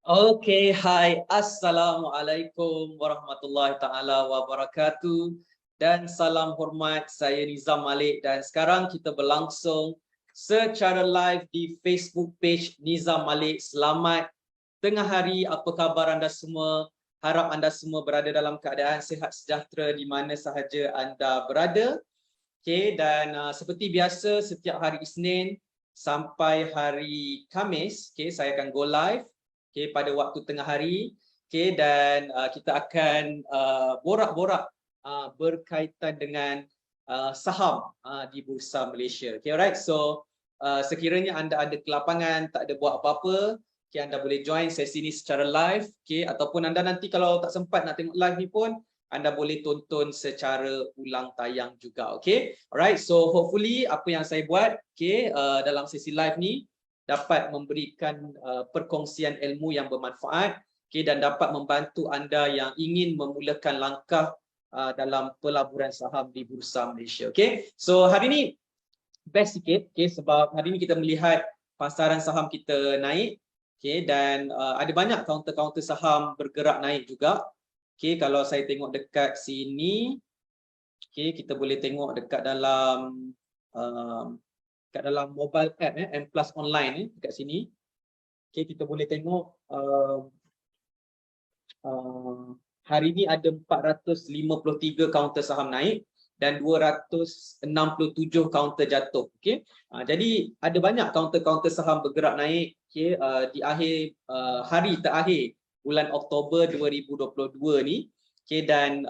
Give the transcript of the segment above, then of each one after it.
Okay, hai. Assalamualaikum warahmatullahi taala wabarakatuh. Dan salam hormat, saya Nizam Malik dan sekarang kita berlangsung secara live di Facebook page Nizam Malik. Selamat tengah hari, apa khabar anda semua? Harap anda semua berada dalam keadaan sihat sejahtera di mana sahaja anda berada. Okay, dan seperti biasa setiap hari Isnin sampai hari Khamis, okay, saya akan go live, okay, pada waktu tengah hari, okay, dan kita akan borak-borak berkaitan dengan saham di Bursa Malaysia. Okay, alright. So sekiranya anda ada kelapangan, tak ada buat apa-apa, okay, anda boleh join sesi ini secara live, okay, ataupun anda nanti kalau tak sempat nak tengok live ni pun anda boleh tonton secara ulang tayang juga. Okay, alright. So hopefully apa yang saya buat, okay, dalam sesi live ni dapat memberikan perkongsian ilmu yang bermanfaat, okay, dan dapat membantu anda yang ingin memulakan langkah dalam pelaburan saham di Bursa Malaysia. Okay, so hari ni best sikit, okay, sebab hari ni kita melihat pasaran saham kita naik, okay, dan ada banyak kaunter-kaunter saham bergerak naik juga. Okay, kalau saya tengok dekat sini, okay, kita boleh tengok dekat dalam mobile app M Plus Online dekat sini. Okay, kita boleh tengok hari ini ada 453 kaunter saham naik dan 267 kaunter jatuh. Okay, jadi ada banyak kaunter-kaunter saham bergerak naik, okay, di akhir hari terakhir bulan Oktober 2022 ni, okay, dan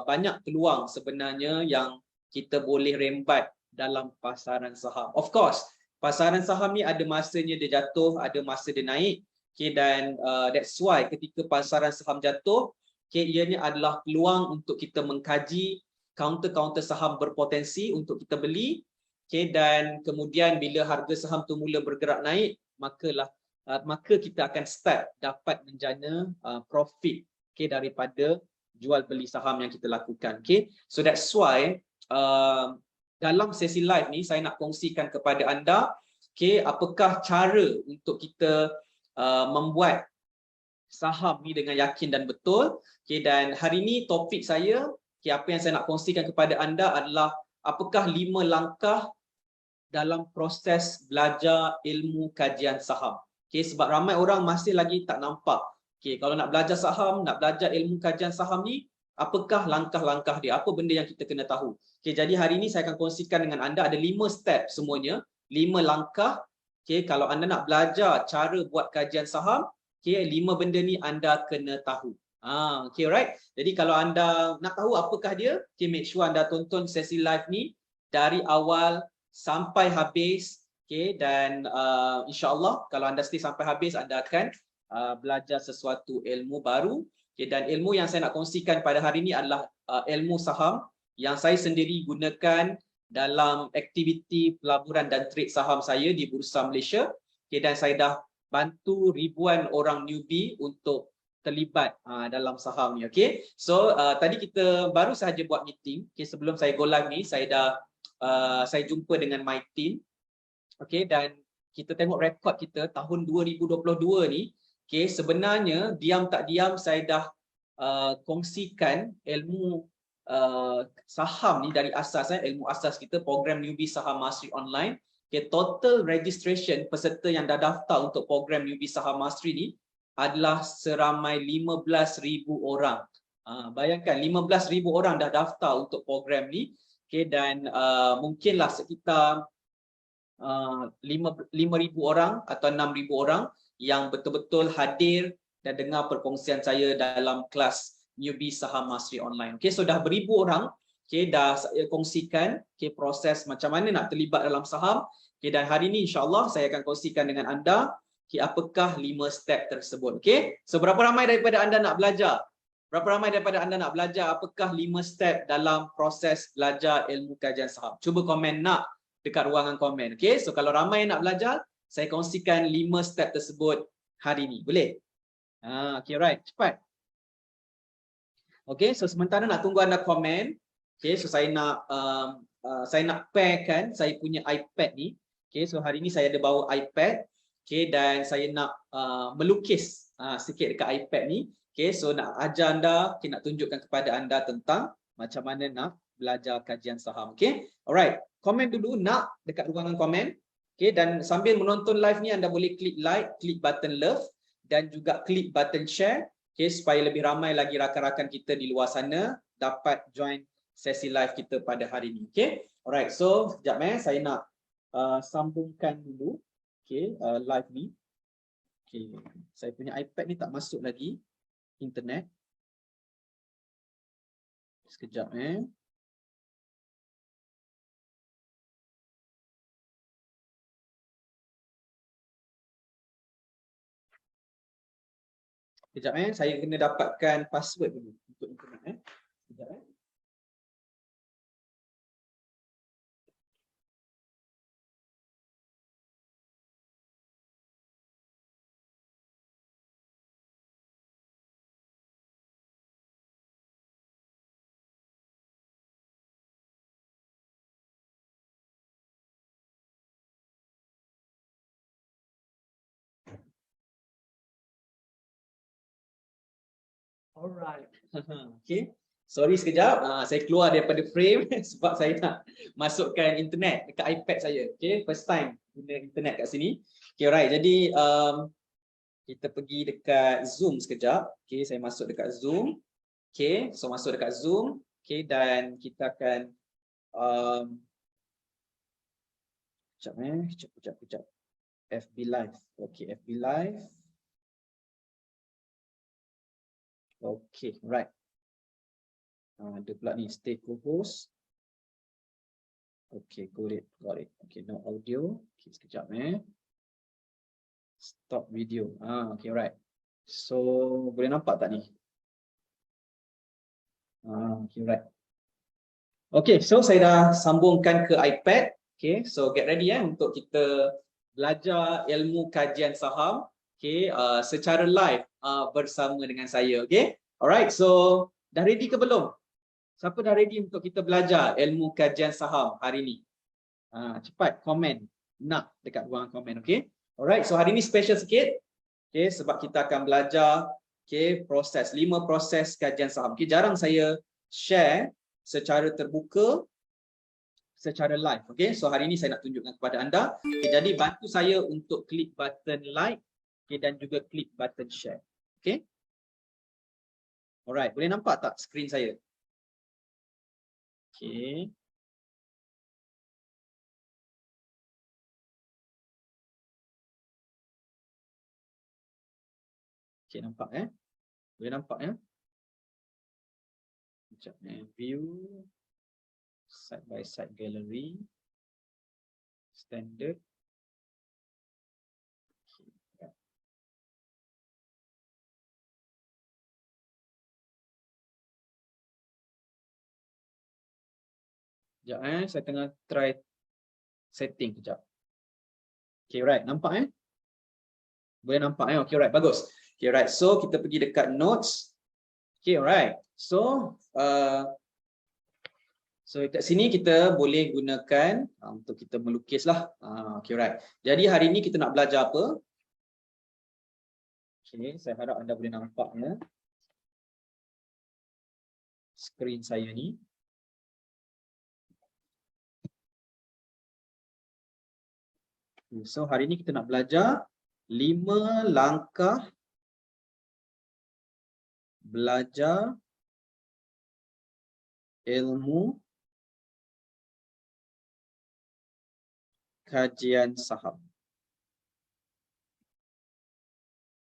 banyak peluang sebenarnya yang kita boleh rembat dalam pasaran saham. Of course, pasaran saham ni ada masanya dia jatuh, ada masa dia naik, okay, dan that's why ketika pasaran saham jatuh, okay, ianya adalah peluang untuk kita mengkaji kaunter-kaunter saham berpotensi untuk kita beli, okay, dan kemudian bila harga saham tu mula bergerak naik, maka kita akan start dapat menjana profit, okay, daripada jual beli saham yang kita lakukan. Okay, so that's why dalam sesi live ni saya nak kongsikan kepada anda, okay, apakah cara untuk kita membuat saham ni dengan yakin dan betul. Okay, dan hari ni topik saya, okay, apa yang saya nak kongsikan kepada anda adalah apakah 5 langkah dalam proses belajar ilmu kajian saham. Okay, sebab ramai orang masih lagi tak nampak, okay, kalau nak belajar saham, nak belajar ilmu kajian saham ni, apakah langkah-langkah dia, apa benda yang kita kena tahu. Okay, jadi hari ini saya akan kongsikan dengan anda ada 5 step semuanya, 5 langkah. Okay, kalau anda nak belajar cara buat kajian saham, okay, 5 benda ni anda kena tahu. Okay, right. Jadi kalau anda nak tahu apakah dia, okay, make sure anda tonton sesi live ni dari awal sampai habis. Okay, dan insyaAllah kalau anda stay sampai habis, anda akan belajar sesuatu ilmu baru. Okay, dan ilmu yang saya nak kongsikan pada hari ini adalah ilmu saham yang saya sendiri gunakan dalam aktiviti pelaburan dan trade saham saya di Bursa Malaysia. Okay, dan saya dah bantu ribuan orang newbie untuk terlibat dalam saham ni. Okay, so tadi kita baru sahaja buat meeting. Okay, sebelum saya go live ni, saya jumpa dengan my team. Okay, dan kita tengok rekod kita tahun 2022 ni, okay, sebenarnya diam tak diam saya dah kongsikan ilmu saham ni dari asas, ilmu asas kita, program Newbie Saham Mastery Online. Okay, total registration peserta yang dah daftar untuk program Newbie Saham Mastery ni adalah seramai 15,000 orang. Bayangkan 15,000 orang dah daftar untuk program ni. Okay, dan mungkinlah sekitar 5,000 orang atau 6,000 orang yang betul-betul hadir dan dengar perkongsian saya dalam kelas Newbie Saham Mastery Online. Okay, so dah beribu orang, okay, dah saya kongsikan, okay, proses macam mana nak terlibat dalam saham. Okay, dan hari ini insyaAllah saya akan kongsikan dengan anda, okay, apakah 5 step tersebut. Okay, so berapa ramai daripada anda nak belajar? Berapa ramai daripada anda nak belajar apakah 5 step dalam proses belajar ilmu kajian saham? Cuba komen nak dekat ruangan komen. Okay, so kalau ramai yang nak belajar, saya kongsikan 5 step tersebut hari ini. Boleh? Okay, right. Cepat. Okay, so sementara nak tunggu anda komen. Okay, so saya nak pairkan saya punya iPad ni. Okay, so hari ini saya ada bawa iPad. Okay, dan saya nak melukis sikit dekat iPad ni. Okay, so nak ajar anda, okay, nak tunjukkan kepada anda tentang macam mana nak belajar kajian saham. Okay, alright. Komen dulu nak dekat ruangan komen. Okay, dan sambil menonton live ni anda boleh klik like, klik button love dan juga klik button share. Okay, supaya lebih ramai lagi rakan-rakan kita di luar sana dapat join sesi live kita pada hari ini. Okay, alright. So sekejap saya nak sambungkan dulu. Okay, live ni. Okay, saya punya iPad ni tak masuk lagi internet. Sekejap Sekejap saya kena dapatkan password dulu untuk internet Sekejap Alright. Okay. Sorry sekejap. Saya keluar daripada frame sebab saya nak masukkan internet dekat iPad saya. Okay. First time guna internet kat sini. Okay, alright. Jadi kita pergi dekat Zoom sekejap. Okay, saya masuk dekat Zoom. Okay, so masuk dekat Zoom. Okay, dan kita akan kejap. FB Live. Okay, FB Live. Okay, right. Ada pula ni stay co-host. Okay, got it. Okay, no audio. Okay, sekejap Stop video. Okay, right. So boleh nampak tak ni? Okay, right. Okay, so saya dah sambungkan ke iPad. Okay, so get ready untuk kita belajar ilmu kajian saham. Okay, secara live bersama dengan saya. Okay, alright. So dah ready ke belum? Siapa dah ready untuk kita belajar ilmu kajian saham hari ni? Cepat komen nak dekat ruangan komen. Okay, alright. So hari ni special sikit. Okay, sebab kita akan belajar 5 proses kajian saham. Okay, jarang saya share secara terbuka, secara live. Okay, so hari ini saya nak tunjukkan kepada anda. Okay, jadi bantu saya untuk klik button like, dan juga klik button share. Okay, alright, boleh nampak tak skrin saya? Okay. Okay, nampak boleh nampak Sekejap view side by side gallery standard. Sekejap saya tengah try setting kejap. Okay, right, nampak boleh nampak okay, right, bagus. Okay, right, so kita pergi dekat notes. Okay, alright. So kat sini kita boleh gunakan untuk kita melukis lah. Okay, right. Jadi hari ini kita nak belajar apa? Okay, saya harap anda boleh nampak skrin saya ni. So hari ini kita nak belajar 5 langkah belajar ilmu kajian saham.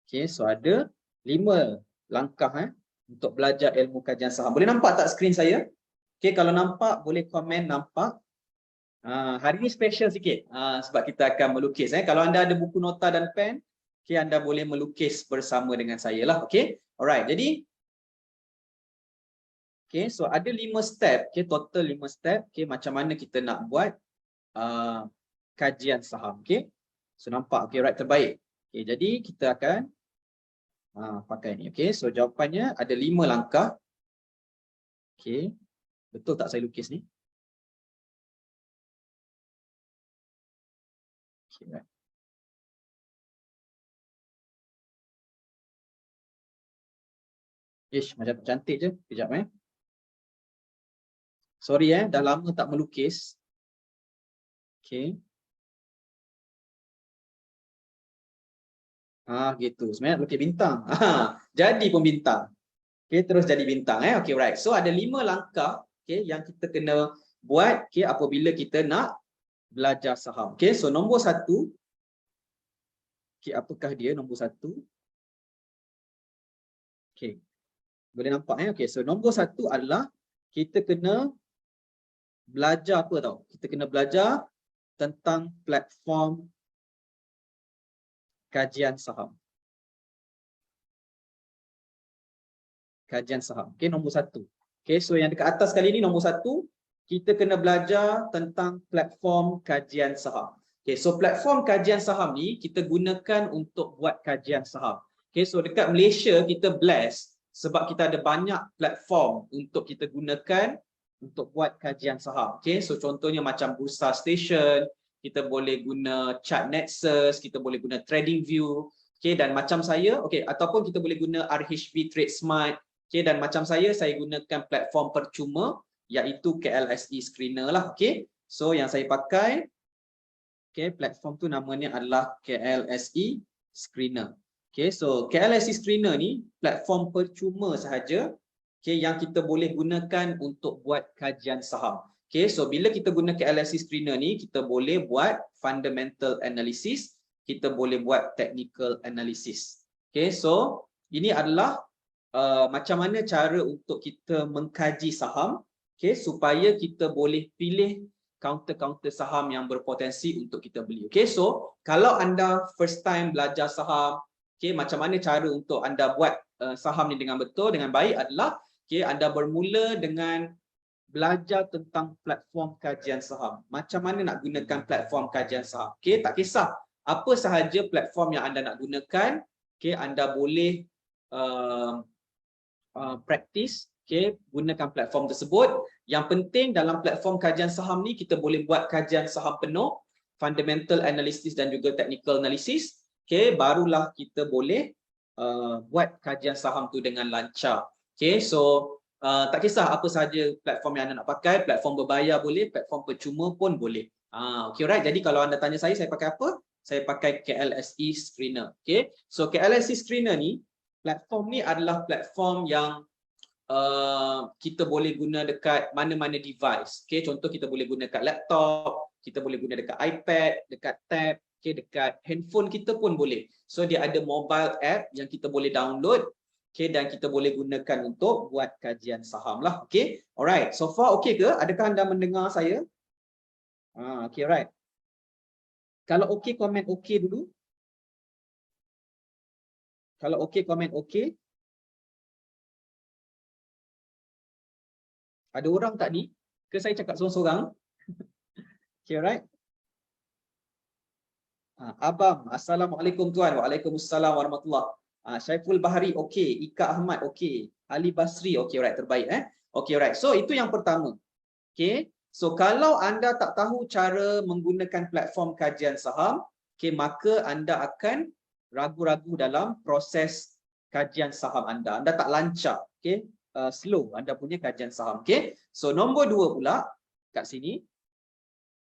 Okay, so ada 5 langkah untuk belajar ilmu kajian saham. Boleh nampak tak skrin saya? Okay, kalau nampak boleh komen nampak. Hari ini special sikit sebab kita akan melukis. Kalau anda ada buku nota dan pen, okay, anda boleh melukis bersama dengan saya lah. Okay, alright. Jadi, okay, so ada 5 step. Okay, total 5 step. Okay, macam mana kita nak buat kajian saham. Okay, so nampak. Okay, right, terbaik. Okay, jadi kita akan pakai ni. Okay, so jawapannya ada 5 langkah. Okay, betul tak saya lukis ni? Okay, right. Ish, macam cantik je. Kejap Sorry dah lama tak melukis. Okay. Gitu. Sebenarnya lukis bintang. Jadi pun bintang. Okay, terus jadi bintang Okay, right. So ada 5 langkah yang kita kena buat apabila kita nak belajar saham. Okay, so nombor 1. Apakah dia nombor 1? Okay. Boleh nampak Okay, so nombor 1 adalah kita kena belajar apa tau? Kita kena belajar tentang platform kajian saham. Kajian saham. Okay, nombor 1. Okay, so yang dekat atas kali ni nombor 1, kita kena belajar tentang platform kajian saham. Okay, so platform kajian saham ni kita gunakan untuk buat kajian saham. Okay, so dekat Malaysia kita blessed sebab kita ada banyak platform untuk kita gunakan untuk buat kajian saham. Okay, so contohnya macam Bursa Station, kita boleh guna Chart Nexus, kita boleh guna TradingView, okay, dan macam saya, okay, ataupun kita boleh guna RHB Trade Smart, okay, dan macam saya gunakan platform percuma iaitu KLSE Screener lah, okay. So yang saya pakai, okay, platform tu namanya adalah KLSE Screener. Okay, so KLSE Screener ni platform percuma sahaja, okay, yang kita boleh gunakan untuk buat kajian saham. Okay, so bila kita guna KLSE Screener ni, kita boleh buat fundamental analysis, kita boleh buat technical analysis. Okay, so ini adalah macam mana cara untuk kita mengkaji saham, okay, supaya kita boleh pilih counter-counter saham yang berpotensi untuk kita beli. Okay, so kalau anda first time belajar saham, okay, macam mana cara untuk anda buat saham ni dengan betul, dengan baik adalah, okay, anda bermula dengan belajar tentang platform kajian saham. Macam mana nak gunakan platform kajian saham. Okay, tak kisah apa sahaja platform yang anda nak gunakan, okay, anda boleh practice, okay, gunakan platform tersebut. Yang penting dalam platform kajian saham ni kita boleh buat kajian saham penuh, fundamental analysis dan juga technical analysis. Okay, barulah kita boleh buat kajian saham tu dengan lancar. Okay, so tak kisah apa sahaja platform yang anda nak pakai, platform berbayar boleh, platform percuma pun boleh. Okay, right. Jadi kalau anda tanya saya pakai apa? Saya pakai KLSE Screener. Okay, so KLSE Screener ni, platform ni adalah platform yang kita boleh guna dekat mana-mana device. Okay, contoh kita boleh guna dekat laptop, kita boleh guna dekat iPad, dekat tab, okay, dekat handphone kita pun boleh. So dia ada mobile app yang kita boleh download, okay, dan kita boleh gunakan untuk buat kajian saham lah. Okay, alright. So far okay ke? Adakah anda mendengar saya? Okay, right. Kalau okay, komen okay dulu. Kalau okay, komen okay. Ada orang tak ni? Ke saya cakap seorang-seorang? Okay, right. Abang, Assalamualaikum tuan. Waalaikumsalam warahmatullahi. Syaiful Bahari, okey. Ika Ahmad, okey. Ali Basri, okey, right, terbaik Okey, right. So itu yang pertama. Okey. So kalau anda tak tahu cara menggunakan platform kajian saham, okey, maka anda akan ragu-ragu dalam proses kajian saham anda. Anda tak lancar, okey. Slow anda punya kajian saham, okey. So nombor 2 pula kat sini.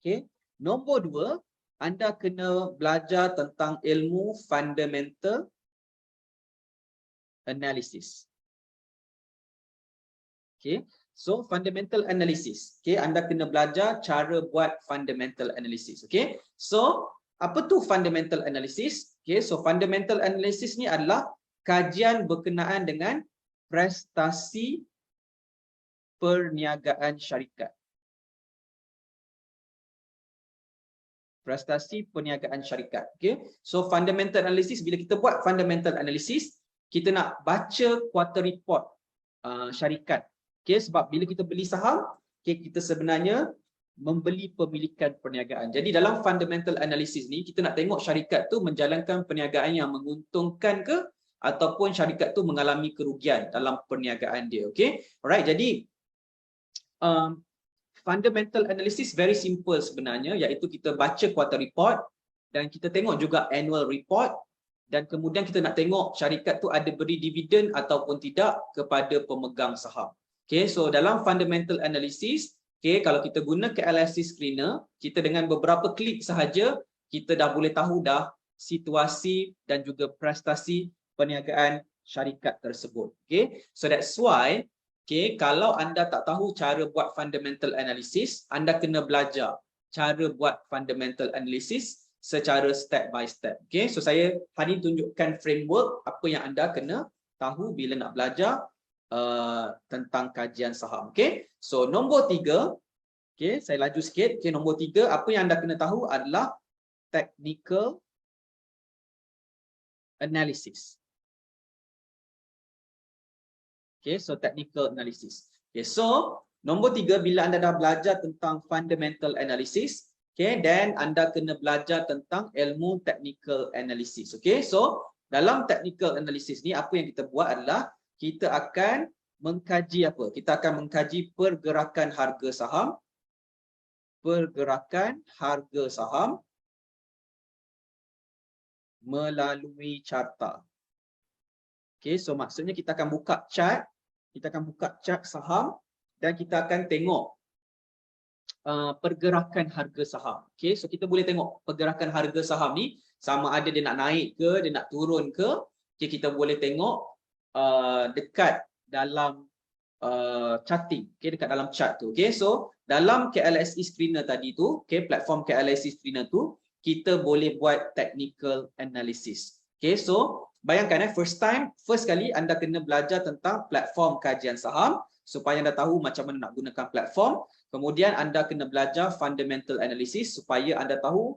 Okey. Nombor 2, anda kena belajar tentang ilmu fundamental analysis. Okay, so fundamental analysis. Okay, anda kena belajar cara buat fundamental analysis. Okay, so apa tu fundamental analysis? Okay, so fundamental analysis ni adalah kajian berkenaan dengan prestasi perniagaan syarikat. Prestasi perniagaan syarikat. Okay, so fundamental analysis, bila kita buat fundamental analysis, kita nak baca quarter report syarikat. Okay, sebab bila kita beli saham, okay, kita sebenarnya membeli pemilikan perniagaan. Jadi dalam fundamental analysis ni, kita nak tengok syarikat tu menjalankan perniagaan yang menguntungkan ke, ataupun syarikat tu mengalami kerugian dalam perniagaan dia. Okay, alright. Jadi fundamental analysis very simple sebenarnya, iaitu kita baca quarter report dan kita tengok juga annual report. dan kemudian kita nak tengok syarikat tu ada beri dividen ataupun tidak kepada pemegang saham. Okay, so dalam fundamental analysis, okay, kalau kita guna KLSC screener, kita dengan beberapa klik sahaja, kita dah boleh tahu dah situasi dan juga prestasi perniagaan syarikat tersebut. Okay, so that's why, okay, kalau anda tak tahu cara buat fundamental analysis, anda kena belajar cara buat fundamental analysis secara step by step. Okay, so saya hari ini tunjukkan framework apa yang anda kena tahu bila nak belajar tentang kajian saham. Okay, so nombor 3, okay, saya laju sikit. Okay, nombor 3, apa yang anda kena tahu adalah technical analysis. Okay, so technical analysis. Okay, so nombor 3, bila anda dah belajar tentang fundamental analysis, okay, then anda kena belajar tentang ilmu technical analysis. Okay, so dalam technical analysis ni apa yang kita buat adalah kita akan mengkaji apa? Kita akan mengkaji pergerakan harga saham, melalui carta. Okay, so maksudnya kita akan buka chart, saham dan kita akan tengok pergerakan harga saham. Okay, so kita boleh tengok pergerakan harga saham ni sama ada dia nak naik ke, dia nak turun ke. Okay, kita boleh tengok dekat dalam charting, okay, dekat dalam chart tu. Okay, so dalam KLSE screener tadi tu, okay, platform KLSE screener tu, kita boleh buat technical analysis. Okay, so bayangkan first kali anda kena belajar tentang platform kajian saham supaya anda tahu macam mana nak gunakan platform. Kemudian anda kena belajar fundamental analysis supaya anda tahu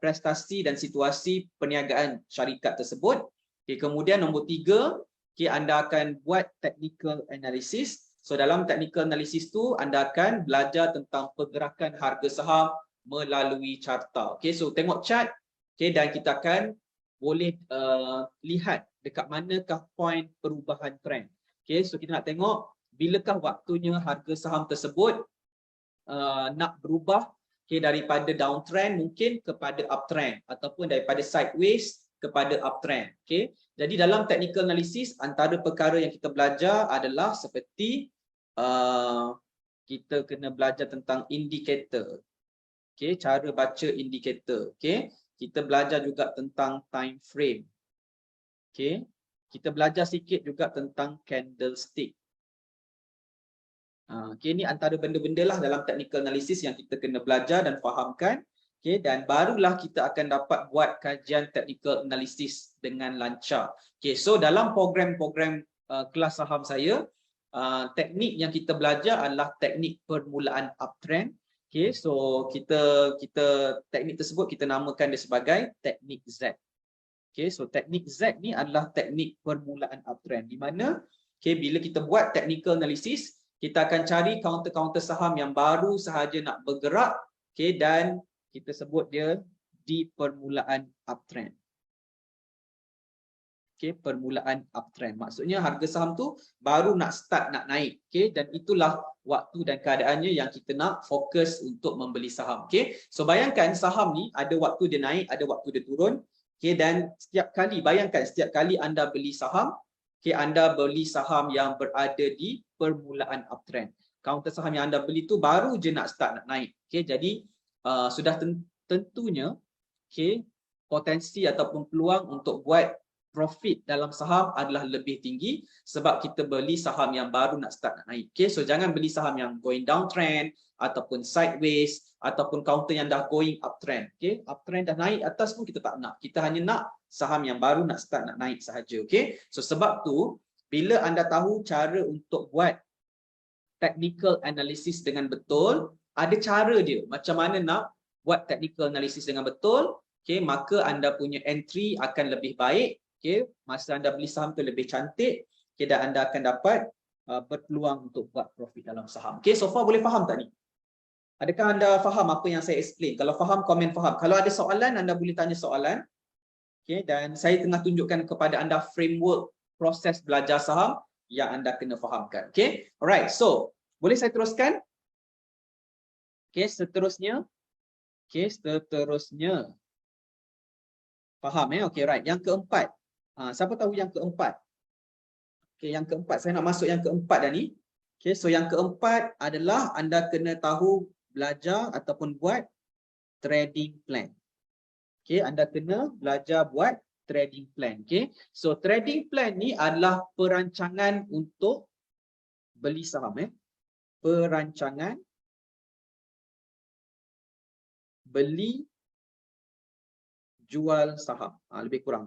prestasi dan situasi perniagaan syarikat tersebut. Okay, kemudian nombor 3, okay, anda akan buat technical analysis. So dalam technical analysis tu anda akan belajar tentang pergerakan harga saham melalui carta. Okay, so tengok chart, okay, dan kita akan boleh lihat dekat manakah point perubahan trend. Okay, so kita nak tengok bilakah waktunya harga saham tersebut nak berubah, okay, daripada downtrend mungkin kepada uptrend ataupun daripada sideways kepada uptrend. Okay, jadi dalam technical analysis antara perkara yang kita belajar adalah seperti kita kena belajar tentang indikator. Okay, cara baca indikator. Okay, kita belajar juga tentang time frame. Okay, kita belajar sikit juga tentang candlestick. Okay, ini antara benda-benda lah dalam technical analysis yang kita kena belajar dan fahamkan. Okay, dan barulah kita akan dapat buat kajian technical analysis dengan lancar. Okay, so dalam program-program kelas saham saya, teknik yang kita belajar adalah teknik permulaan uptrend. Okay, so kita teknik tersebut kita namakan dia sebagai teknik Z. Okay, so teknik Z ni adalah teknik permulaan uptrend, di mana, okay, bila kita buat technical analysis, kita akan cari counter-counter saham yang baru sahaja nak bergerak, okay, dan kita sebut dia di permulaan uptrend. Okay, permulaan uptrend. Maksudnya harga saham tu baru nak start nak naik. Okay, dan itulah waktu dan keadaannya yang kita nak fokus untuk membeli saham. Okay, so bayangkan saham ni ada waktu dia naik, ada waktu dia turun. Okay, dan setiap kali anda beli saham, okay, anda beli saham yang berada di permulaan uptrend. Counter saham yang anda beli tu baru je nak start nak naik. Okay, jadi sudah tentunya, okay, potensi ataupun peluang untuk buat profit dalam saham adalah lebih tinggi sebab kita beli saham yang baru nak start nak naik. Okay, so jangan beli saham yang going downtrend ataupun sideways ataupun counter yang dah going uptrend. Okay, uptrend dah naik atas pun kita tak nak. Kita hanya nak saham yang baru nak start nak naik sahaja. Okay, so sebab tu bila anda tahu cara untuk buat technical analysis dengan betul, ada cara dia macam mana nak buat technical analysis dengan betul. Okay, maka anda punya entry akan lebih baik. Okay, masa anda beli saham tu lebih cantik, okay, dan anda akan dapat berpeluang untuk buat profit dalam saham. Okay, so far boleh faham tak ni? Adakah anda faham apa yang saya explain? Kalau faham, komen faham. Kalau ada soalan, anda boleh tanya soalan. Okay, dan saya tengah tunjukkan kepada anda framework proses belajar saham yang anda kena fahamkan. Okay, alright. So boleh saya teruskan? Okay, seterusnya. Okay, seterusnya. Faham okey, right. Yang keempat. Siapa tahu yang keempat? Okey, yang keempat saya nak masuk yang keempat dah ni. Okey, so yang keempat adalah anda kena tahu belajar ataupun buat trading plan. Okey, anda kena belajar buat trading plan. Okey. So trading plan ni adalah perancangan untuk beli saham Perancangan beli jual saham. Lebih kurang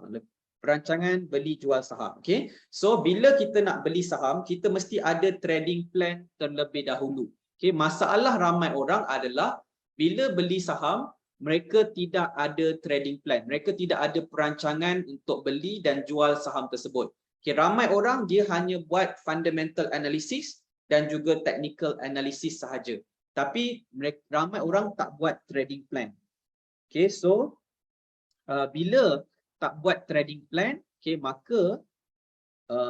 perancangan beli jual saham. Okey. So bila kita nak beli saham, kita mesti ada trading plan terlebih dahulu. Okey, masalah ramai orang adalah bila beli saham, mereka tidak ada trading plan. Mereka tidak ada perancangan untuk beli dan jual saham tersebut. Okey, ramai orang dia hanya buat fundamental analysis dan juga technical analysis sahaja. Tapi ramai orang tak buat trading plan. Okey, so bila tak buat trading plan, okay, maka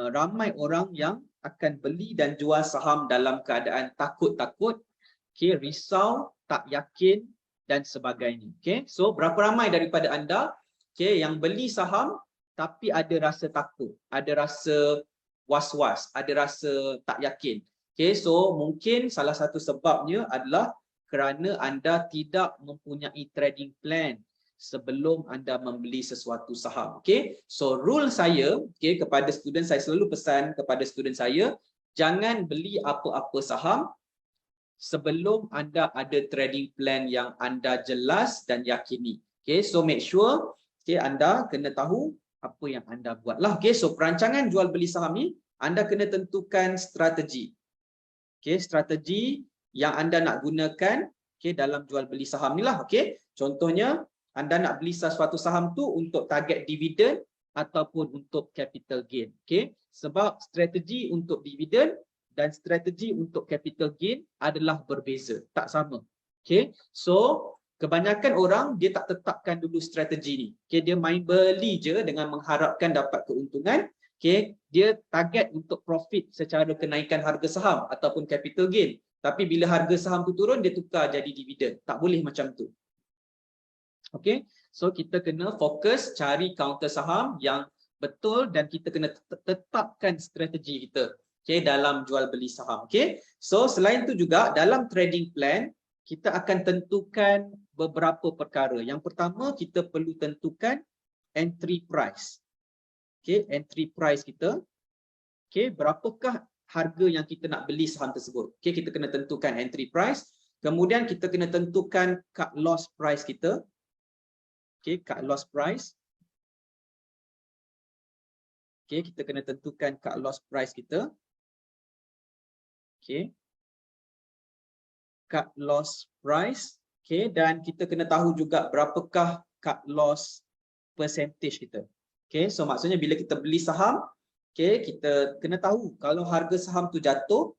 ramai orang yang akan beli dan jual saham dalam keadaan takut-takut, okay, risau, tak yakin dan sebagainya. Okay. So berapa ramai daripada anda, okay, yang beli saham tapi ada rasa takut, ada rasa was-was, ada rasa tak yakin. Okay. So mungkin salah satu sebabnya adalah kerana anda tidak mempunyai trading plan sebelum anda membeli sesuatu saham. Okay. So rule saya, okay, kepada student, saya selalu pesan kepada student saya, jangan beli apa-apa saham sebelum anda ada trading plan yang anda jelas dan yakini. Okay. So make sure, okay, anda kena tahu apa yang anda buat lah. Okay. So perancangan jual beli saham ni, anda kena tentukan strategi. Okay. Strategi yang anda nak gunakan, okay, dalam jual beli saham ni lah. Okay. Contohnya, anda nak beli sesuatu saham tu untuk target dividen ataupun untuk capital gain. Okay. Sebab strategi untuk dividen dan strategi untuk capital gain adalah berbeza, tak sama. Okay. So kebanyakan orang dia tak tetapkan dulu strategi ni. Okay. Dia main beli je dengan mengharapkan dapat keuntungan. Okay. Dia target untuk profit secara kenaikan harga saham ataupun capital gain. Tapi bila harga saham tu turun, dia tukar jadi dividen. Tak boleh macam tu. Okay, so kita kena fokus cari counter saham yang betul dan kita kena tetapkan strategi kita, okay, dalam jual beli saham. Okay, so selain itu juga dalam trading plan kita akan tentukan beberapa perkara. Yang pertama, kita perlu tentukan entry price. Okay, entry price kita. Okay, berapakah harga yang kita nak beli saham tersebut? Okay, kita kena tentukan entry price. Kemudian kita kena tentukan cut loss price kita. Okay, cut loss price. Okay, kita kena tentukan cut loss price kita. Okay. Cut loss price. Okay, dan kita kena tahu juga berapakah cut loss percentage kita. Okay, so maksudnya bila kita beli saham, okay, kita kena tahu kalau harga saham tu jatuh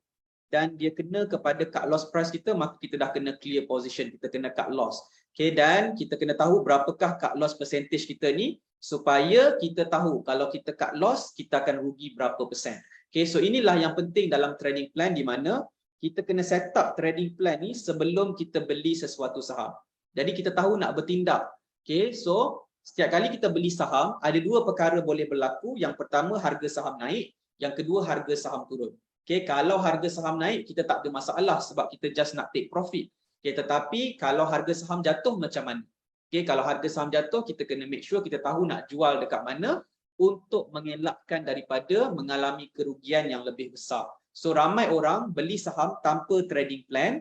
dan dia kena kepada cut loss price kita, maka kita dah kena clear position, kita kena cut loss. Okay, dan kita kena tahu berapakah cut loss percentage kita ni supaya kita tahu kalau kita cut loss, kita akan rugi berapa persen. Okay, so inilah yang penting dalam trading plan di mana kita kena set up trading plan ni sebelum kita beli sesuatu saham. Jadi kita tahu nak bertindak. Okay, so setiap kali kita beli saham, ada dua perkara boleh berlaku. Yang pertama, harga saham naik. Yang kedua, harga saham turun. Okay, kalau harga saham naik, kita tak ada masalah sebab kita just nak take profit. Okay, tetapi kalau harga saham jatuh macam mana? Okay, kalau harga saham jatuh, kita kena make sure kita tahu nak jual dekat mana untuk mengelakkan daripada mengalami kerugian yang lebih besar. So ramai orang beli saham tanpa trading plan,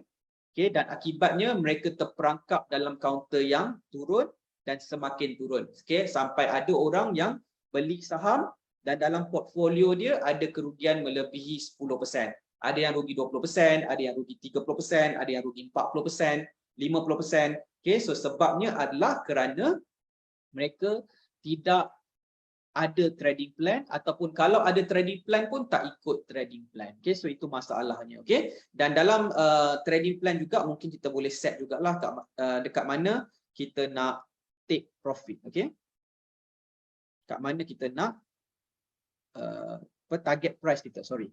okay, dan akibatnya mereka terperangkap dalam kaunter yang turun dan semakin turun. Okay, sampai ada orang yang beli saham dan dalam portfolio dia ada kerugian melebihi 10%. Ada yang rugi 20%, ada yang rugi 30%, ada yang rugi 40%, 50%. Okay, so sebabnya adalah kerana mereka tidak ada trading plan ataupun kalau ada trading plan pun tak ikut trading plan. Okay, so itu masalahnya. Okay, dan dalam trading plan juga mungkin kita boleh set jugalah dekat mana kita nak take profit. Okay, kat mana kita nak target price kita, sorry.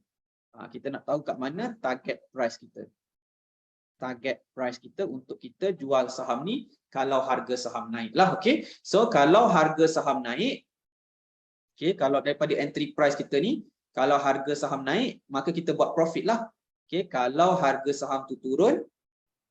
Kita nak tahu kat mana target price kita. target price kita untuk kita jual saham ni kalau harga saham naik lah. Okay, so kalau harga saham naik, okay, kalau daripada entry price kita ni, kalau harga saham naik, maka kita buat profit lah. Okay, kalau harga saham tu turun,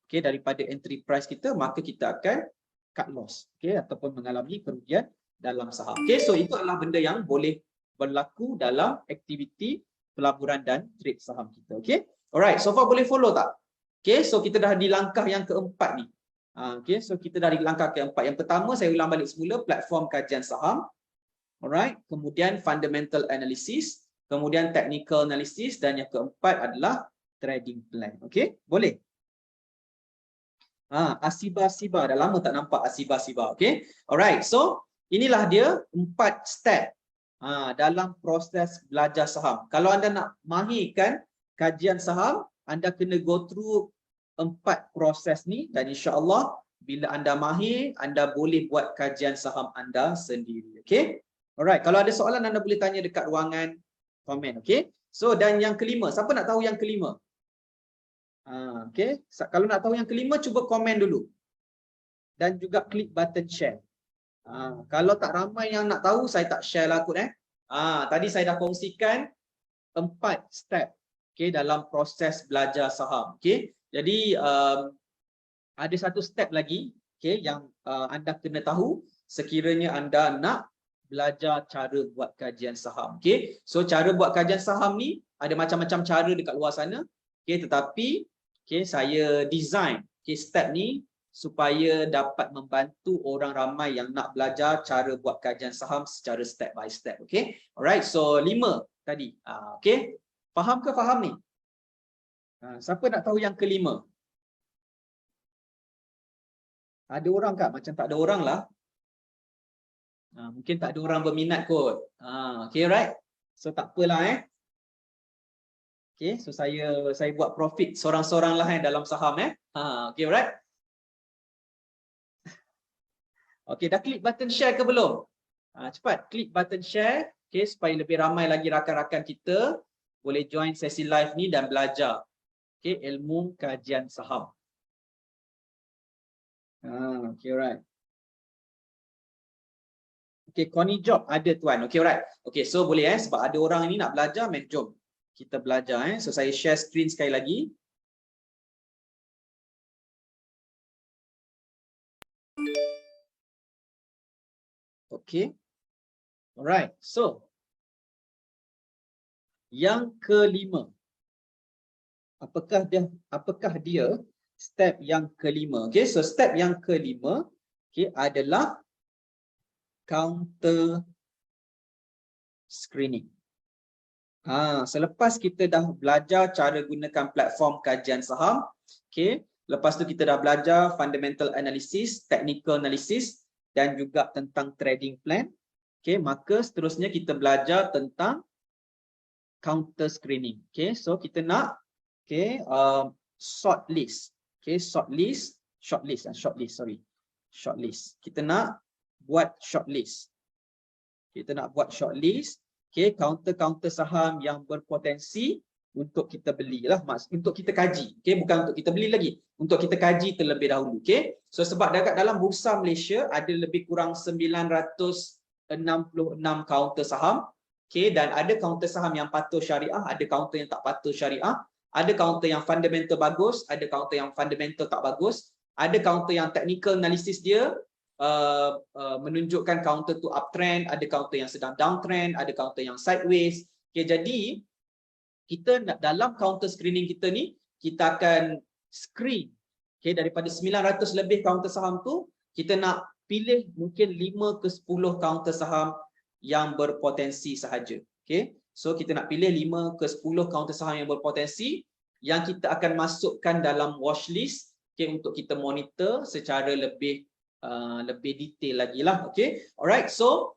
okay, daripada entry price kita, maka kita akan cut loss, okay, ataupun mengalami kerugian dalam saham. Okay, so itu adalah benda yang boleh berlaku dalam aktiviti pelaburan dan trade saham kita. Okay, alright, so far boleh follow tak? Okay, so kita dah di langkah yang keempat ni. Okay, so kita dah di langkah keempat. Yang pertama, saya ulang balik semula, platform kajian saham. Alright, kemudian fundamental analysis, kemudian technical analysis, dan yang keempat adalah trading plan. Okay, boleh? Asiba-siba, dah lama tak nampak asiba-siba. Okay, alright, so inilah dia 4 step dalam proses belajar saham. Kalau anda nak mahirkan kajian saham, anda kena go through 4 proses ni, dan insya-Allah bila anda mahir, anda boleh buat kajian saham anda sendiri. Okay, alright, kalau ada soalan anda boleh tanya dekat ruangan komen. Okay, so dan yang kelima, siapa nak tahu yang kelima? Okay, kalau nak tahu yang kelima, cuba komen dulu dan juga klik button share. Kalau tak ramai yang nak tahu, saya tak share lah kot. Tadi saya dah kongsikan 4 step, okay, dalam proses belajar saham. Okay, jadi ada satu step lagi, okay, yang anda kena tahu sekiranya anda nak belajar cara buat kajian saham. Okay, so cara buat kajian saham ni ada macam-macam cara dekat luar sana. Okay, tetapi okay, saya design step ni supaya dapat membantu orang ramai yang nak belajar cara buat kajian saham secara step by step. Okay, alright, so 5 tadi. Okay, faham ke faham ni? Siapa nak tahu yang kelima? Ada orang tak? Macam tak ada orang lah. Mungkin tak ada orang berminat kot. Okay, right? So tak apalah. Okay, so saya buat profit seorang-seorang lah dalam saham. Okay, right? Okay, dah klik button share ke belum? Cepat klik button share, okay, supaya lebih ramai lagi rakan-rakan kita boleh join sesi live ni dan belajar, okay, ilmu kajian saham. Okay, right. Okay, Connie Job ada tuan. Okay, right. Okay, so boleh sebab ada orang ni nak belajar, jom kita belajar. So saya share screen sekali lagi. Okay, alright. So yang kelima, apakah dia step yang kelima? Okay, so step yang kelima, okay, adalah counter screening. Selepas kita dah belajar cara gunakan platform kajian saham, okay, lepas tu kita dah belajar fundamental analysis, technical analysis, dan juga tentang trading plan. Okay, maka seterusnya kita belajar tentang counter screening. Okay, so kita nak shortlist. Okay, shortlist. Kita nak buat shortlist. Kita nak buat shortlist. Okay, counter saham yang berpotensi untuk kita belilah, untuk kita kaji. Okay, bukan untuk kita beli lagi, untuk kita kaji terlebih dahulu. Okay, so sebab dekat dalam Bursa Malaysia ada lebih kurang 966 counter saham. Okay, dan ada counter saham yang patuh syariah, ada counter yang tak patuh syariah, ada counter yang fundamental bagus, ada counter yang fundamental tak bagus, ada counter yang technical analysis dia menunjukkan counter tu uptrend, ada counter yang sedang downtrend, ada counter yang sideways. Okay, jadi kita dalam counter screening kita ni, kita akan screen, okay, daripada 900 lebih counter saham tu, kita nak pilih mungkin 5 ke 10 counter saham yang berpotensi sahaja. Okay, so kita nak pilih 5 ke 10 counter saham yang berpotensi yang kita akan masukkan dalam watchlist, okay, untuk kita monitor secara lebih detail lagi lah. Okay, alright, so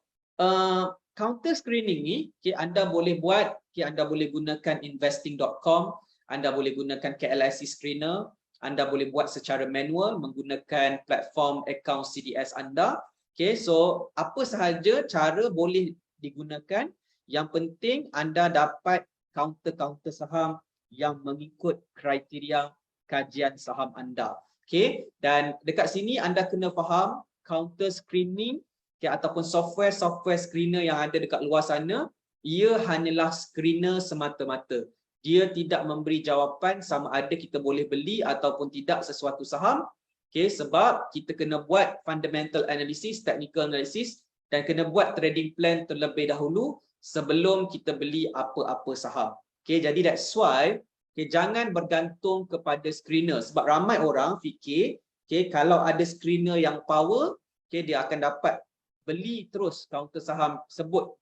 counter screening ni, okay, anda boleh buat, okay, anda boleh gunakan investing.com, anda boleh gunakan KLIC screener, anda boleh buat secara manual menggunakan platform account CDS anda. Okay, so apa sahaja cara boleh digunakan, yang penting anda dapat counter saham yang mengikut kriteria kajian saham anda. Okay, dan dekat sini anda kena faham counter screening, okay, ataupun software screener yang ada dekat luar sana, ia hanyalah screener semata-mata. Dia tidak memberi jawapan sama ada kita boleh beli ataupun tidak sesuatu saham. Okay, sebab kita kena buat fundamental analysis, technical analysis, dan kena buat trading plan terlebih dahulu sebelum kita beli apa-apa saham. Okay, jadi that's why jangan bergantung kepada screener, sebab ramai orang fikir kalau ada screener yang power, dia akan dapat beli terus counter saham sebut,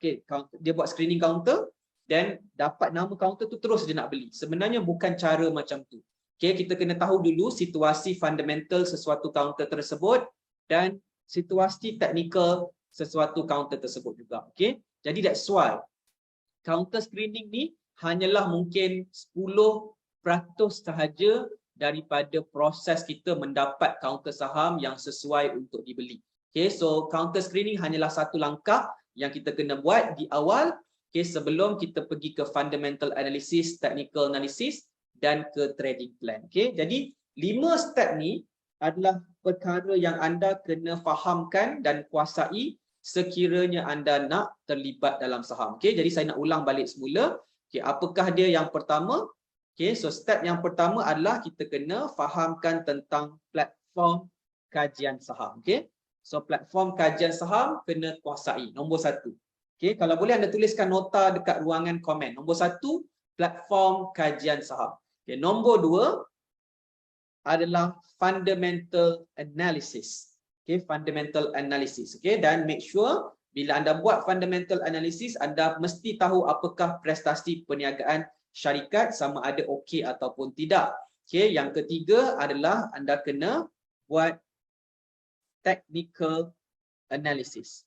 dia buat screening counter dan dapat nama counter tu terus dia nak beli. Sebenarnya bukan cara macam tu. Kita kena tahu dulu situasi fundamental sesuatu counter tersebut dan situasi teknikal sesuatu counter tersebut juga. Jadi that's why counter screening ni hanyalah mungkin 10% sahaja daripada proses kita mendapat counter saham yang sesuai untuk dibeli. So counter screening hanyalah satu langkah yang kita kena buat di awal, sebelum kita pergi ke fundamental analysis, technical analysis dan ke trading plan. Jadi 5 step ni adalah perkara yang anda kena fahamkan dan kuasai sekiranya anda nak terlibat dalam saham. Jadi saya nak ulang balik semula. Apakah dia yang pertama? So step yang pertama adalah kita kena fahamkan tentang platform kajian saham. So platform kajian saham kena kuasai. Nombor 1. Kalau boleh anda tuliskan nota dekat ruangan komen. Nombor 1, platform kajian saham. Nombor 2 adalah fundamental analysis. Fundamental analysis. Dan make sure bila anda buat fundamental analysis, anda mesti tahu apakah prestasi perniagaan syarikat sama ada okey ataupun tidak. Yang ketiga adalah anda kena buat technical analysis.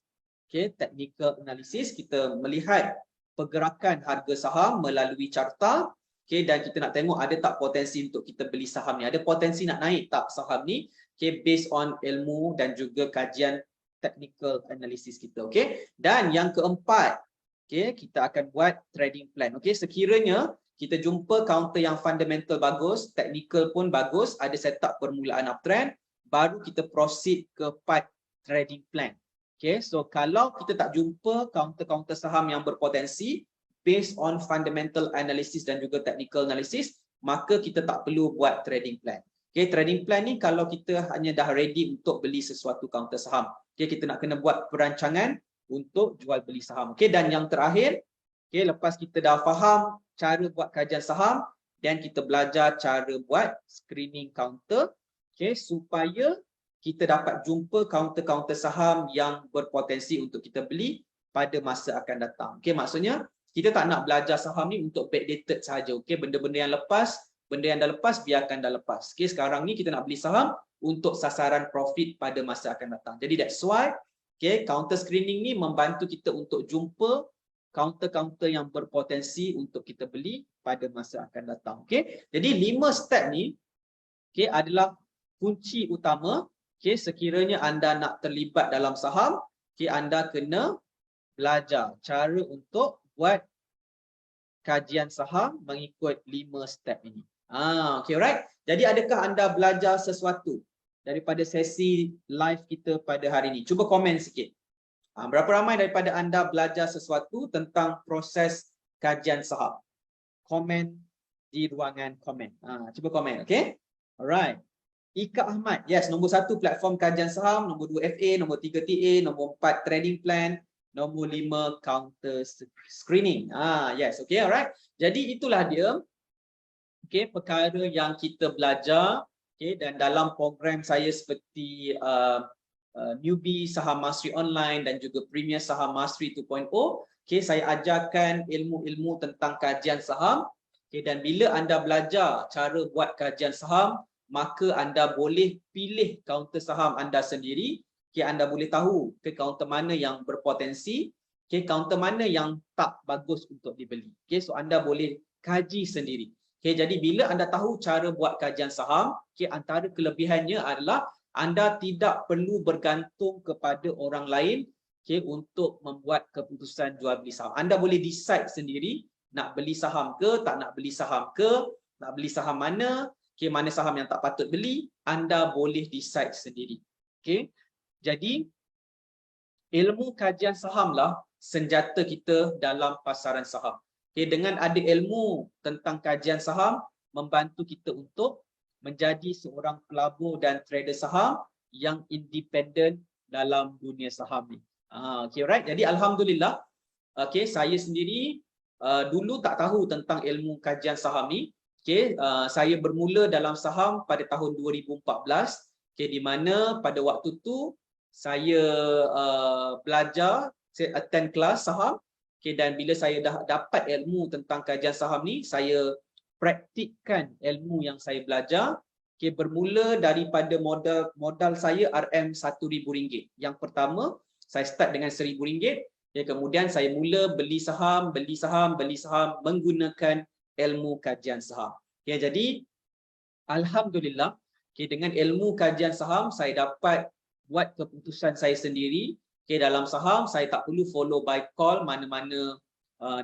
Technical analysis, kita melihat pergerakan harga saham melalui carta, dan kita nak tengok ada tak potensi untuk kita beli saham ni. Ada potensi nak naik tak saham ni? Based on ilmu dan juga kajian technical analysis kita. Dan yang keempat, kita akan buat trading plan. Sekiranya kita jumpa counter yang fundamental bagus, technical pun bagus, ada setup permulaan uptrend, baru kita proceed ke part trading plan. So kalau kita tak jumpa counter-counter saham yang berpotensi based on fundamental analysis dan juga technical analysis, maka kita tak perlu buat trading plan. Trading plan ni kalau kita hanya dah ready untuk beli sesuatu counter saham. Kita nak kena buat perancangan untuk jual beli saham. Dan yang terakhir, lepas kita dah faham cara buat kajian saham dan kita belajar cara buat screening counter, supaya kita dapat jumpa counter-counter saham yang berpotensi untuk kita beli pada masa akan datang. Maksudnya kita tak nak belajar saham ni untuk backdated sahaja. Benda-benda yang lepas, benda yang dah lepas biarkan dah lepas. Sekarang ni kita nak beli saham untuk sasaran profit pada masa akan datang. Jadi that's why counter screening ni membantu kita untuk jumpa counter-counter yang berpotensi untuk kita beli pada masa akan datang. Jadi 5 step ni adalah kunci utama. Sekiranya anda nak terlibat dalam saham, anda kena belajar cara untuk buat kajian saham mengikut 5 step ini. Alright. Jadi adakah anda belajar sesuatu daripada sesi live kita pada hari ini? Cuba komen sikit. Berapa ramai daripada anda belajar sesuatu tentang proses kajian saham? Komen di ruangan komen. Cuba komen, Alright. Ika Ahmad, yes, nombor 1 platform kajian saham, nombor 2 FA, nombor 3 TA, nombor 4 trading plan, nombor 5 counter screening. Yes, alright. Jadi itulah dia perkara yang kita belajar, dan dalam program saya seperti newbie Saham Mastery Online dan juga Premier Saham Mastery 2.0, saya ajarkan ilmu-ilmu tentang kajian saham, dan bila anda belajar cara buat kajian saham, maka anda boleh pilih counter saham anda sendiri. Anda boleh tahu counter mana yang berpotensi, counter mana yang tak bagus untuk dibeli. So anda boleh kaji sendiri. Jadi bila anda tahu cara buat kajian saham, antara kelebihannya adalah anda tidak perlu bergantung kepada orang lain untuk membuat keputusan jual beli saham. Anda boleh decide sendiri nak beli saham ke, tak nak beli saham ke, nak beli saham mana, okay, mana saham yang tak patut beli, anda boleh decide sendiri. Okay. Jadi, ilmu kajian sahamlah senjata kita dalam pasaran saham. Okay, dengan ada ilmu tentang kajian saham, membantu kita untuk menjadi seorang pelabur dan trader saham yang independen dalam dunia saham ni. Okay, right. Jadi alhamdulillah, okay, saya sendiri dulu tak tahu tentang ilmu kajian saham ni. Okay, saya bermula dalam saham pada tahun 2014. Okay, di mana pada waktu tu saya belajar, saya attend kelas saham. Okay, dan bila saya dah dapat ilmu tentang kajian saham ni, saya praktikkan ilmu yang saya belajar. Okay, bermula daripada modal saya RM1,000. Yang pertama, saya start dengan RM1,000. Okay, kemudian saya mula beli saham menggunakan ilmu kajian saham. Okay, jadi alhamdulillah, okay, dengan ilmu kajian saham saya dapat buat keputusan saya sendiri. Okay, dalam saham saya tak perlu follow by call mana-mana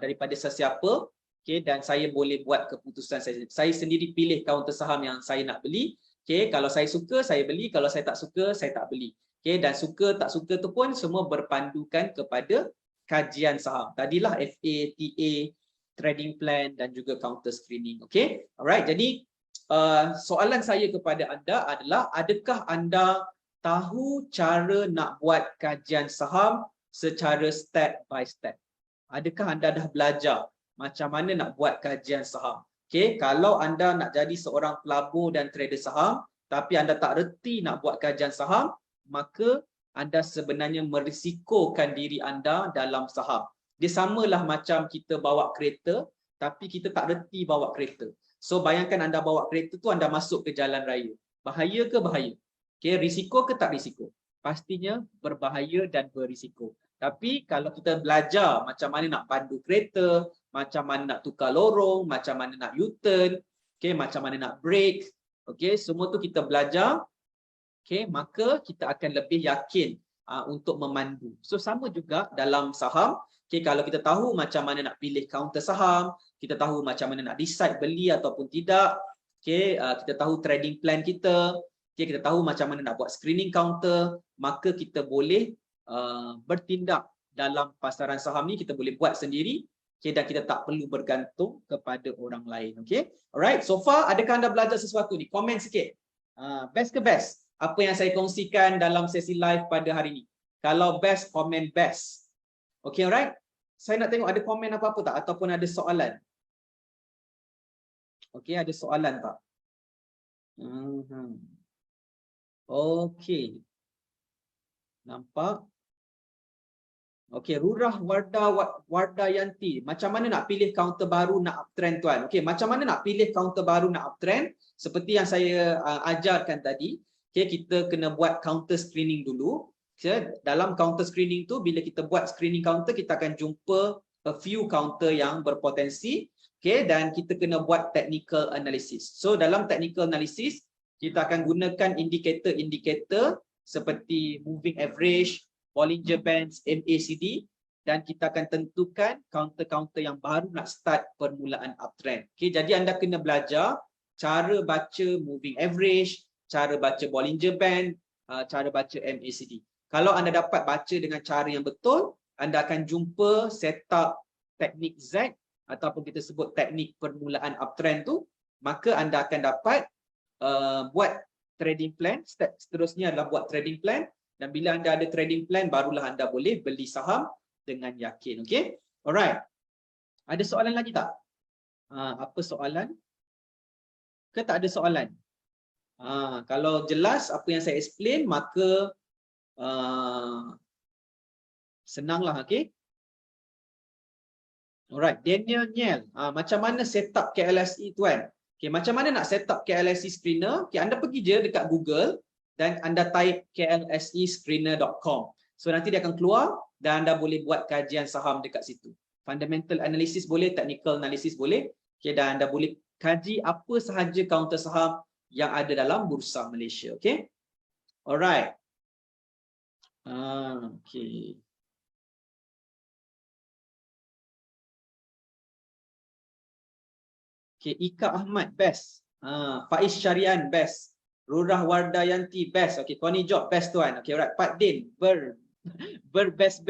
daripada sesiapa. Okay, dan saya boleh buat keputusan saya. Saya sendiri pilih kaunter saham yang saya nak beli. Okay, kalau saya suka saya beli, kalau saya tak suka saya tak beli. Okay, dan suka tak suka tu pun semua berpandukan kepada kajian saham. Tadilah FA, TA, trading plan dan juga counter screening. Okay, alright. Jadi soalan saya kepada anda adalah, adakah anda tahu cara nak buat kajian saham secara step by step? Adakah anda dah belajar macam mana nak buat kajian saham? Okay, kalau anda nak jadi seorang pelabur dan trader saham, tapi anda tak reti nak buat kajian saham, maka anda sebenarnya merisikokan diri anda dalam saham. Dia samalah macam kita bawa kereta, tapi kita tak reti bawa kereta. So bayangkan anda bawa kereta tu, anda masuk ke jalan raya. Bahaya ke bahaya? Okay, risiko ke tak risiko? Pastinya berbahaya dan berisiko. Tapi kalau kita belajar macam mana nak pandu kereta, macam mana nak tukar lorong, macam mana nak U-turn, okay, macam mana nak brake, okay, semua tu kita belajar, okay, maka kita akan lebih yakin untuk memandu. So sama juga dalam saham, okay, kalau kita tahu macam mana nak pilih counter saham, kita tahu macam mana nak decide beli ataupun tidak, okay, kita tahu trading plan kita, okay, kita tahu macam mana nak buat screening counter, maka kita boleh bertindak dalam pasaran saham ni, kita boleh buat sendiri, okay, dan kita tak perlu bergantung kepada orang lain. Okay, alright. So far, adakah anda belajar sesuatu ni? Komen sikit. Best ke best? Apa yang saya kongsikan dalam sesi live pada hari ni? Kalau best, komen best. Okay, alright. Saya nak tengok ada komen apa-apa tak? Ataupun ada soalan? Okay, ada soalan tak? Okay. Nampak? Okey, Rurah Wardayanti, macam mana nak pilih counter baru nak uptrend tuan? Okey, macam mana nak pilih counter baru nak uptrend? Seperti yang saya ajarkan tadi, okey, kita kena buat counter screening dulu. Okay, dalam counter screening tu, bila kita buat screening counter, kita akan jumpa a few counter yang berpotensi, okey, dan kita kena buat technical analysis. So dalam technical analysis, kita akan gunakan indikator-indikator seperti moving average, Bollinger Bands, MACD, dan kita akan tentukan counter-counter yang baru nak start permulaan uptrend. Okay, jadi anda kena belajar cara baca moving average, cara baca Bollinger Band, cara baca MACD. Kalau anda dapat baca dengan cara yang betul, anda akan jumpa setup teknik Z ataupun kita sebut teknik permulaan uptrend tu, maka anda akan dapat buat trading plan. Step seterusnya adalah buat trading plan. Dan bila anda ada trading plan, barulah anda boleh beli saham dengan yakin. Okay? Alright. Ada soalan lagi tak? Apa soalan? Ke tak ada soalan? Kalau jelas apa yang saya explain, maka senanglah. Okay? Alright. Daniel Niel. Macam mana setup KLSE tuan? Okay, macam mana nak setup KLSE screener? Okay, anda pergi je dekat Google dan anda type klsescreener.com. So nanti dia akan keluar dan anda boleh buat kajian saham dekat situ. Fundamental analysis boleh, technical analysis boleh. Okay, dan anda boleh kaji apa sahaja counter saham yang ada dalam Bursa Malaysia. Okay. Alright. Okay. Okay, Ika Ahmad, best. Faiz Syarian best. Rurah Wardayanti best. Okey, Connie Job best tuan. Okey, alright. Pak Din best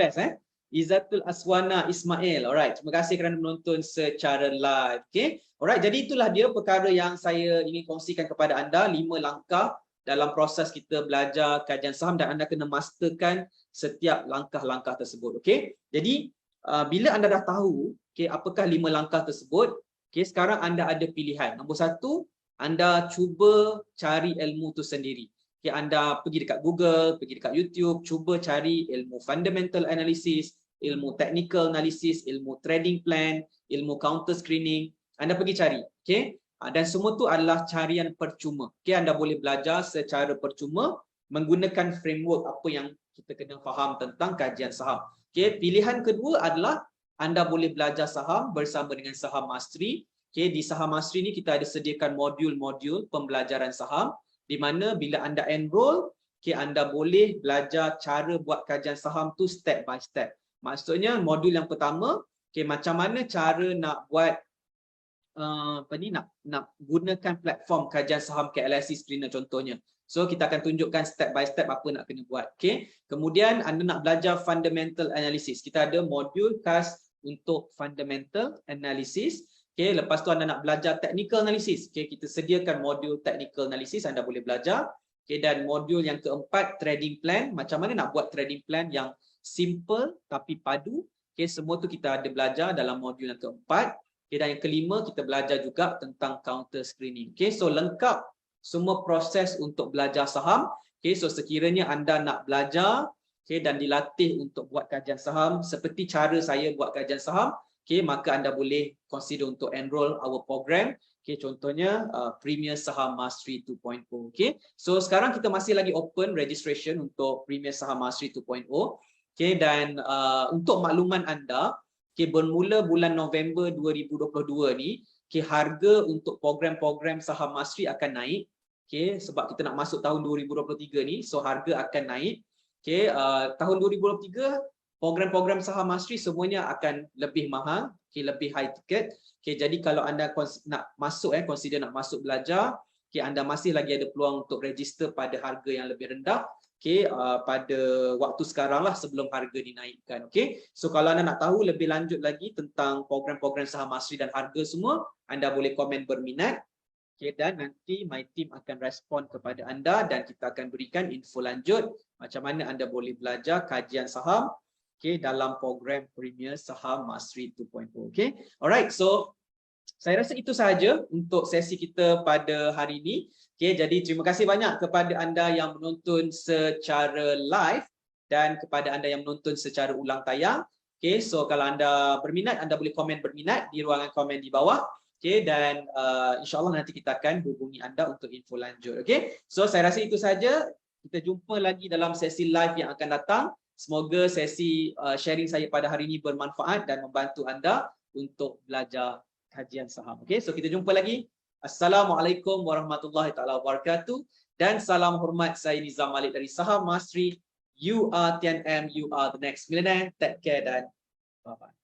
Izzatul Aswana Ismail. Alright, terima kasih kerana menonton secara live. Okey. Alright, jadi itulah dia perkara yang saya ingin kongsikan kepada anda, 5 langkah dalam proses kita belajar kajian saham dan anda kena masterkan setiap langkah-langkah tersebut. Okey. Jadi bila anda dah tahu okey apakah 5 langkah tersebut, okey sekarang anda ada pilihan. Nombor 1, anda cuba cari ilmu tu sendiri. Okay, anda pergi dekat Google, pergi dekat YouTube, cuba cari ilmu fundamental analysis, ilmu technical analysis, ilmu trading plan, ilmu counter screening. Anda pergi cari, okay? Dan semua tu adalah carian percuma. Okay, anda boleh belajar secara percuma menggunakan framework apa yang kita kena faham tentang kajian saham. Okay, pilihan kedua adalah anda boleh belajar saham bersama dengan Saham Mastery. Okay, di Saham Mastery ni kita ada sediakan modul-modul pembelajaran saham, di mana bila anda enroll, okay, anda boleh belajar cara buat kajian saham tu step by step. Maksudnya modul yang pertama, okay, macam mana cara nak buat nak gunakan platform kajian saham KLSE Screener contohnya. So kita akan tunjukkan step by step apa nak kena buat. Okay. Kemudian anda nak belajar fundamental analysis. Kita ada modul khas untuk fundamental analysis. Okay, lepas tu anda nak belajar technical analysis. Okay, kita sediakan modul technical analysis, anda boleh belajar. Okay, dan modul yang keempat, trading plan. Macam mana nak buat trading plan yang simple tapi padu. Okay, semua tu kita ada belajar dalam modul yang keempat. Okay, dan yang kelima, kita belajar juga tentang counter screening. Okay, so lengkap semua proses untuk belajar saham. Okay, so sekiranya anda nak belajar okay, dan dilatih untuk buat kajian saham seperti cara saya buat kajian saham, okay, maka anda boleh consider untuk enroll our program. Okay, contohnya Premier Saham Mastery 2.0. Okay, so sekarang kita masih lagi open registration untuk Premier Saham Mastery 2.0. Okay, dan untuk makluman anda, okay, bermula bulan November 2022 ni, okay, harga untuk program-program Saham Mastery akan naik. Okay, sebab kita nak masuk tahun 2023 ni, so harga akan naik. Okay, tahun 2023 program-program Saham Mastery semuanya akan lebih mahal, okay, lebih high ticket. Okay, jadi kalau anda nak masuk, consider nak masuk belajar, okay, anda masih lagi ada peluang untuk register pada harga yang lebih rendah. Okay, pada waktu sekarang lah sebelum harga dinaikkan. Okay, so kalau anda nak tahu lebih lanjut lagi tentang program-program Saham Mastery dan harga semua, anda boleh komen berminat. Okay, dan nanti my team akan respon kepada anda dan kita akan berikan info lanjut macam mana anda boleh belajar kajian saham, okay, dalam program Premier Saham Mastery 2.0. Okay, alright, so saya rasa itu sahaja untuk sesi kita pada hari ini. Okay, jadi terima kasih banyak kepada anda yang menonton secara live dan kepada anda yang menonton secara ulang tayang. Okay, so kalau anda berminat, anda boleh komen berminat di ruangan komen di bawah. Okay, dan insyaAllah nanti kita akan hubungi anda untuk info lanjut. Okay, so saya rasa itu sahaja. Kita jumpa lagi dalam sesi live yang akan datang. Semoga sesi sharing saya pada hari ini bermanfaat dan membantu anda untuk belajar kajian saham. Okay, so kita jumpa lagi. Assalamualaikum warahmatullahi taala wabarakatuh dan salam hormat, saya Nizam Malik dari Saham Mastery. You are TNM, you are the next millionaire. Take care dan bye-bye.